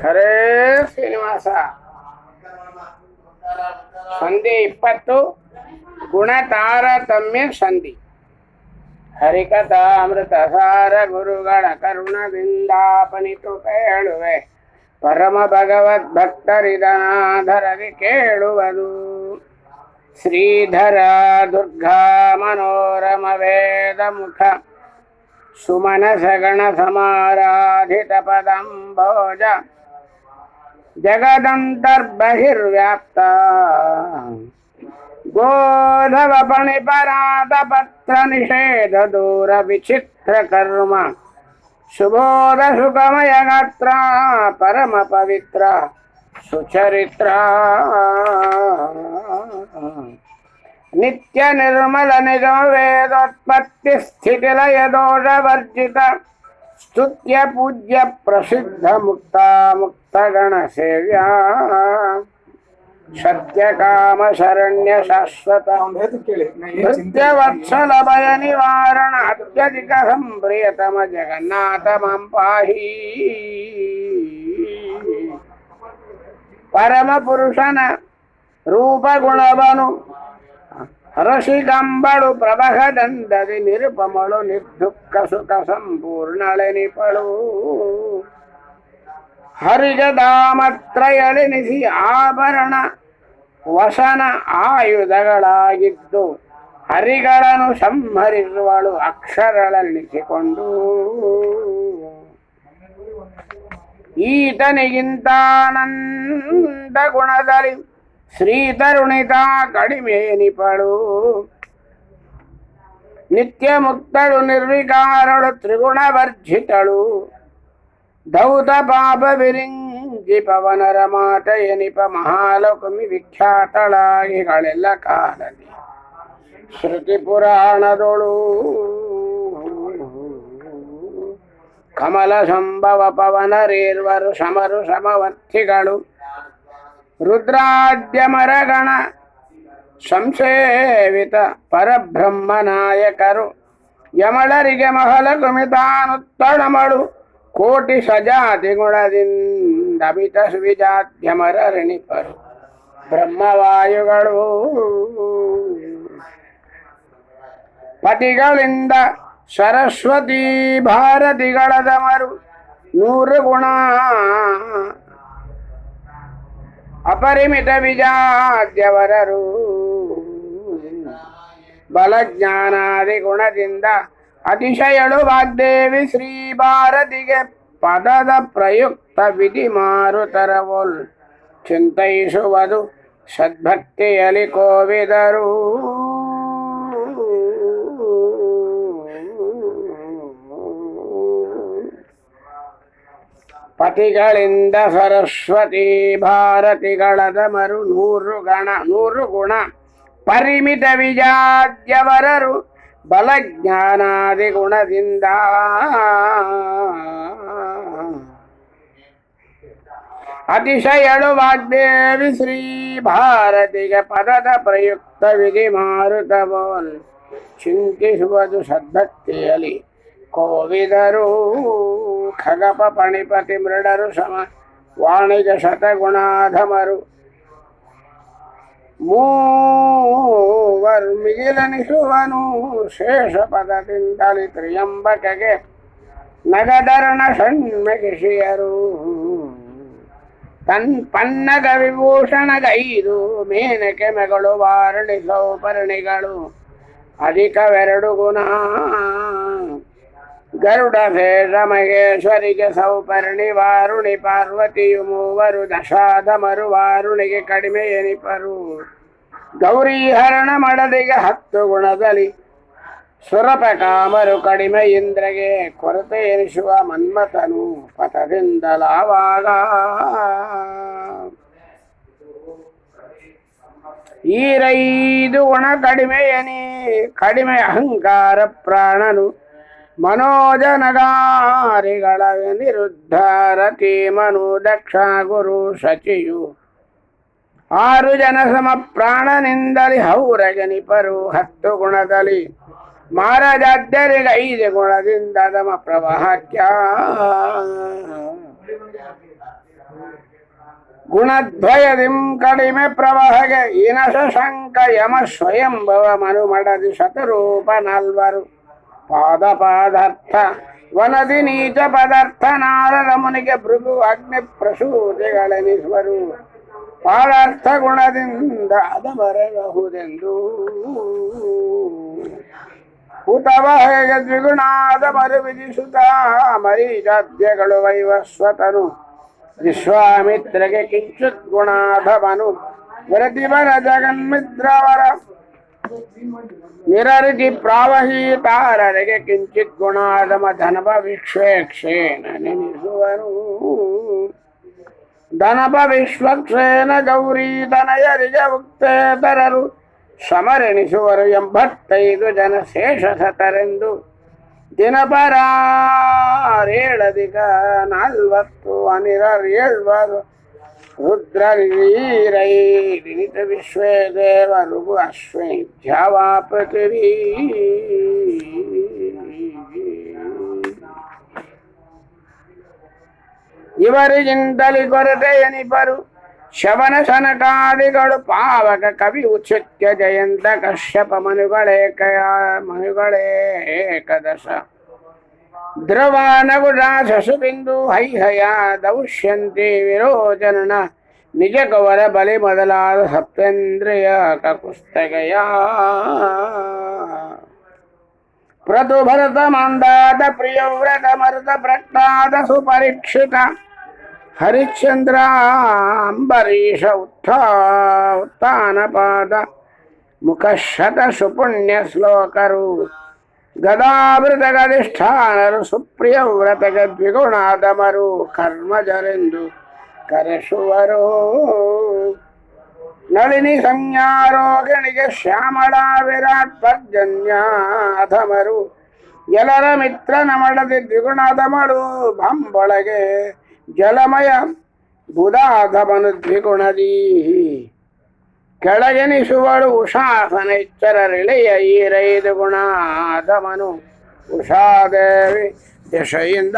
ಹರೇ ಶ್ರೀನಿವಾಸ. ಸಂಧಿ 20 ಗುಣ ತಾರತಮ್ಯ ಸಂಧಿ. ಹರಿಕಥಾ ಅಮೃತ ಸಾರ ಗುರುಗಳ ಕರುಣದಿಂದಾಪನಿತು ಕೇಳುವೆ, ಪರಮ ಭಗವದ್ ಭಕ್ತರಿದನಾಧರದಿ ಕೇಳುವುದು. ಶ್ರೀಧರ ದುರ್ಗಾ ಮನೋರಮ ವೇದ ಮುಖ ಸುಮನಸಗಣ ಸಮಾರಾಧಿತ ಪದಂಬೋಜ ಜಗದಂತರ್ಬಹಿರ್ವ್ಯಾಪ್ತ ಗೋಧವ ಪಣಿಪರಾತ ಪತ್ರ ನಿಷೇಧ ದೂರ ವಿಚಿತ್ರ ಕರ್ಮ ಸುಬೋಧ ಸುಖಮಯ ಗಾತ್ರ ಪರಮ ಪವಿತ್ರ ಸುಚರಿತ್ರ ನಿತ್ಯ ನಿರ್ಮಲ ನಿಗಮ ವೇದೋತ್ಪತ್ತಿ ಸ್ಥಿತಿ ಲಯ ದೋಷ ವರ್ಜಿತ ಸ್ತುತ್ಯ ಪೂಜ್ಯ ಪ್ರಸಿದ್ಧ ಮುಕ್ತ ಮುಕ್ತಗಣ ಸೇವ್ಯ ಸತ್ಯ ಕಾಮ ಶರಣ್ಯ ಶಾಶ್ವತ ನೃತ್ಯ ವತ್ಸಲ ಭಯ ನಿವಾರಣ ಅತ್ಯಧಿಕ ಸಂಪ್ರಿಯತಮ ಜಗನ್ನಾಥ ಮಾಂ ಪಾಹಿ. ಪರಮ ಪುರುಷನ ರೂಪ ಗುಣವನು ರಸಿಗಂಬಳು ಪ್ರಭಗದಂದದಿ ನಿರುಪಮಳು ನಿರ್ದುಃಖ ಸುಖ ಸಂಪೂರ್ಣಳೆನಿಪಳು. ಹರಿಗದಾಮತ್ರಯಳೆನಿಸಿ ಆಭರಣ ವಸನ ಆಯುಧಗಳಾಗಿದ್ದು ಹರಿಗಳನ್ನು ಸಂಹರಿಸುವಳು ಅಕ್ಷರಳೆನಿಸಿಕೊಂಡು. ಈತನಿಗಿಂತಾನಂದ ಗುಣದಲ್ಲಿ ಶ್ರೀ ತರುಣಿತ ಕಡಿಮೆನಿಪಳು. ನಿತ್ಯ ಮುಕ್ತಳು ನಿರ್ವಿಕಾರಳು ತ್ರಿಗುಣ ವರ್ಜಿತಳು. ಧೌತ ಪಾಪ ವಿರಿಂಜಿ ಪವನರ ಮಾತ ಎನಿಪ ಮಹಾಲಕ್ಷ್ಮಿ ವಿಖ್ಯಾತಳಾಗಿಗಳೆಲ್ಲ ಕಾಲದಿ ಶ್ರುತಿ ಪುರಾಣದೊಳು. ಕಮಲ ಸಂಭವ ಪವನರೇರ್ವರು ಸಮರು ಸಮವರ್ಥಿಗಳು ರುದ್ರಾದ್ಯಮರಗಣ ಸಂಸೇವಿತ ಪರಬ್ರಹ್ಮ ನಾಯಕರು. ಯಮಳರಿಗೆ ಮಹಲಕುಮಿತಾನುತ್ತಳಮಳು ಕೋಟಿ ಸಜಾತಿ ಗುಣದಿಂದ ಅಮಿತ ವಿಜಾತ್ಯಮರಣಿಪರು ಬ್ರಹ್ಮವಾಯುಗಳು. ಪತಿಗಳಿಂದ ಸರಸ್ವತಿ ಭಾರತಿಗಳದಮರು 100 ಗುಣ ಅಪರಿಮಿತ ವಿಜಾದ್ಯವರರು. ಬಲಜ್ಞಾನಾದಿ ಗುಣದಿಂದ ಅತಿಶಯಳು ವಾಗ್ದೇವಿ ಶ್ರೀ ಭಾರತಿಗೆ ಪದದ ಪ್ರಯುಕ್ತ ವಿಧಿ ಮಾರುತರವೊಲ್ ಚಿಂತೈಸುವುದು ಸದ್ಭಕ್ತಿಯಲಿ ಕೋವಿದರು. ಪತಿಗಳಿಂದ ಸರಸ್ವತಿ ಭಾರತಿಗಳದಮರು 100 ಗುಣ ಪರಿಮಿತ ವಿಜಾದ್ಯವರರು. ಬಲಜ್ಞಾನಾದಿ ಗುಣದಿಂದ ಅತಿಶಯಳು ವಾಗ್ದೇವಿ ಶ್ರೀ ಭಾರತಿಗೆ ಪದದ ಪ್ರಯುಕ್ತ ವಿಧಿ ಮಾರುತವೋಲ್ ಚಿಂತಿಸುವುದು ಸದ್ಭಕ್ತಿಯಲಿ ಕೋವಿದರು. ಖಗಪ ಪಣಿಪತಿ ಮೃಡರು ಸಮ ವಾಣಿಜ ಶತಗುಣಾಧಮರು. ಮೂವರು ಮಿಗಿಲನಿಸುವನು ಶೇಷ ಪದದಿಂದಲಿ ತ್ರಿಯಂಬಕಗೆ ನಗಧರಣ ಷಣ್ಮಗಿಷಿಯರು. ಪನ್ನಗ ವಿಭೂಷಣಗೈದು ಮೇನಕೆ ಮೆಗಳು ವಾರಣಿ ಸೌಪರ್ಣಿಗಳು ಅಧಿಕವೆರಡು ಗುಣ. ಗರುಡ ಭೇಷ ಮಹೇಶ್ವರಿಗೆ ಸೌಪರ್ಣಿ ವಾರುಣಿ ಪಾರ್ವತಿಯು 3 ದಶಾಧಮರು ವಾರುಣಿಗೆ ಕಡಿಮೆ ಎನಿಪರು. ಗೌರಿ ಹರಣ ಮಡದಿಗೆ 10 ಗುಣದಲ್ಲಿ ಸುರಪ ಕಾಮರು ಕಡಿಮೆ ಇಂದ್ರಗೆ ಕೊರತೆ ಎನಿಸುವ ಮನ್ಮಥನು ಪಥದಿಂದಲಾವಾಗ. ಈ 5 ಗುಣ ಕಡಿಮೆ ಅಹಂಕಾರ ಪ್ರಾಣನು ಮನೋಜನಗಾರಿಗಳ ನಿರುದ್ಧ ರತಿಮನು ದಕ್ಷ ಗುರು ಶಚಿಯು. 6 ಜನ ಸಮ ಪ್ರಾಣನಿಂದಲಿ ಹೌರಗನಿಪರು 10 ಗುಣದಲ್ಲಿ ಮಾರಜಾದ್ಯರಿಗೆ 5 ಗುಣದಿಂದ ದಮ ಪ್ರವಾಹಕ್ಯ. ಗುಣದ್ವಯದಿಂ ಕಡಿಮೆ ಪ್ರವಾಹಗೆ ಇನಶ ಶಂಕ ಯಮ ಸ್ವಯಂಭವ ಮನುಮಡದಿ ಶತರೂಪ ನಾಲ್ವರು ಪಾದ ಪಾದಾರ್ಥ ವನದಿ ನೀಚ ಪದಾರ್ಥ ನಾರದ ಮುನಿಗೆ ಭೃಗು ಅಗ್ನಿ ಪ್ರಸೂತಿಗಳೆನಿಸುವರು ಪಾದಾರ್ಥ ಗುಣದಿಂದ ಅದಮರಬಹುದೆಂದು ಹುತವ ಹೇಗೆ ದ್ವಿಗುಣಾದ ಮರು ವಿಧಿಸುತ್ತ ಮರೀಜಾದ್ಯಗಳು ವೈವಸ್ವತನು ವಿಶ್ವಾಮಿತ್ರಗೆ ಕಿಂಚಿತ್ ಗುಣಾಧಮನು ವರತಿವರ ಜಗನ್ಮಿತ್ರವರ ನಿರರಿತಿ ಪ್ರಾವಹೀತಾರರಿಗೆ ಕಿಂಚಿತ್ ಗುಣಾಧಮ ಧನಪ ವಿಶ್ವೇಕ್ಷೇನ ನೆನೆಸುವನು ಧನಪ ವಿಶ್ವಕ್ಷೇನ ಗೌರಿ ತನಯರಿಗೆ ಉಕ್ತೇತರರು ಸಮರೆಣಿಸುವರು 85 ಜನ ಶೇಷಸತರೆಂದು ದಿನಪರೇಳದಿಗ 40 ಅನಿರರು ರುದ್ರವೀರೈರಿತ ವಿಶ್ವೇ ದೇವರು ಅಶ್ವಿನಿ ಧ್ಯಾವಾ ಪೃಥಿವೀ ಇವರಿಗಿಂತಲಿ ಕೊರತೆ ಎನಿಪರು ಶವನ ಶನಕಾದಿಗಳು ಪಾವಕ ಕವಿ ಉಚಿತ್ಯ ಜಯಂತ ಕಶ್ಯಪ ಮನುಗಳೇ ಏಕದಶ ಧ್ರುವನಗುಡ ಶಶುಬಿಂದು ಹೈಹಯ ದೌಷ್ಯಂತಿ ವಿರೋಚನ ನಿಜ ಕವರ ಬಲಿ ಮೊದಲಾದ ಸಪ್ತೇಂದ್ರಿಯ ಕಕುಸ್ತಗಯ ಪ್ರತು ಭರತ ಮಂದಾದ ಪ್ರಿಯವ್ರತ ಮರುತ ಪ್ರಕ್ತಾದ ಸುಪರೀಕ್ಷಿತ ಹರಿಶ್ಚಂದ್ರ ಅಂಬರೀಷ ಉತ್ಥಾನಪಾದ ಮುಖಶತ ಸುಪುಣ್ಯ ಶ್ಲೋಕರು ಗದಾವೃತ ಗದಿಷ್ಠಾನರು ಸುಪ್ರಿಯ ವ್ರತಗ ದ್ವಿಗುಣಾದಮರು ಕರ್ಮಜರೆಂದು ಕರೆಸುವರು ನಳಿನಿ ಸಂಜ್ಞಾರೋಗಿಣಿಗೆ ಶ್ಯಾಮಳ ವಿರಾಟ್ ಪರ್ಜನ್ಯಾಧಮರು ಎಲ್ಲರ ಮಿತ್ರನ ಮಡದಿ ದ್ವಿಗುಣಾದಮಳು ಬಂಬೊಳಗೆ ಜಲಮಯ ಬುಧಾಧಮನು ದ್ವಿಗುಣದೀ ಕೆಳಗೆನಿಸುವಳು ಉಷಾಸನ ಎಚ್ಚರರಿಳೆಯ ಈರೈದು ಗುಣಾಧಮನು ಉಷಾದೇವಿ ದಶೆಯಿಂದ